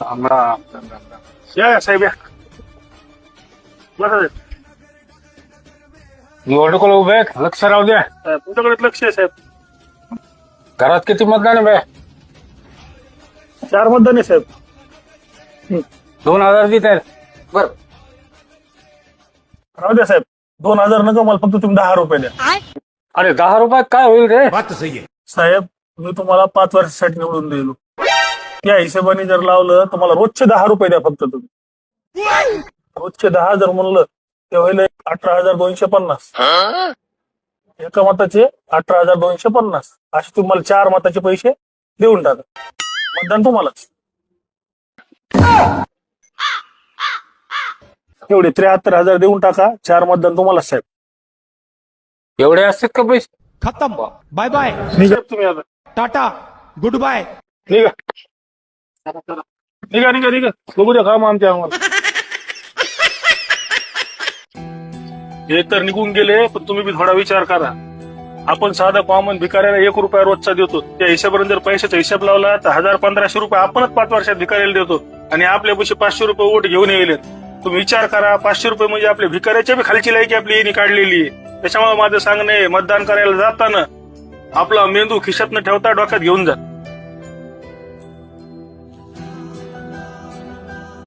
या साहेब या बसा साहेब. निवडणुकीला उभे आहे, लक्ष राहू द्या. साहेब तुमच्याकडे लक्ष आहे साहेब. घरात किती मतदान आहे बे? 4 मतदान आहे साहेब. 2000 देत आहेत. बर राहू द्या साहेब. 2000 नका मला फक्त तुम्ही 10 रुपये द्या. अरे 10 रुपयात काय होईल रे? साहेब मी तुम्हाला 5 वर्षासाठी निवडून दिलो. त्या हिशोबाने जर लावलं तर मला रोजचे 10 रुपये द्या फक्त तुम्ही. रोजचे 10 जर म्हणलं ते होईल 18,250. एका मताचे 18,250 असे तुम्हाला 4 मताचे पैसे देऊन टाका. मतदान तुम्हालाच. एवढे 73,000 देऊन टाका. 4 मतदान तुम्हालाच साहेब. एवढे असतात का पैसे? खत्म. Bye bye. निघा तुम्ही आता. टाटा. Goodbye. निघा निघा निघा निघा. बघू द्या काम आमच्या आम्हाला. हे तर निघून गेले पण तुम्ही बी थोडा विचार करा. आपण साधा कॉमन भिकाऱ्याला 1 रुपया रोजचा देतो. त्या हिशोबाने जर पैशाचा हिशोब लावला तर 1,000-1,500 रुपये आपणच 5 वर्षात भिकाऱ्याला देतो आणि आपल्यापाशी 500 रुपये वोट घेऊन येलेत. तुम्ही विचार करा. 500 रुपये म्हणजे आपल्या भिकाऱ्याच्या बी खालची लायकी आपली यांनी काढलेली आहे. त्याच्यामुळे माझं सांगणे मतदान करायला जाताना आपला मेंदू खिशात न ठेवता डोक्यात घेऊन जा.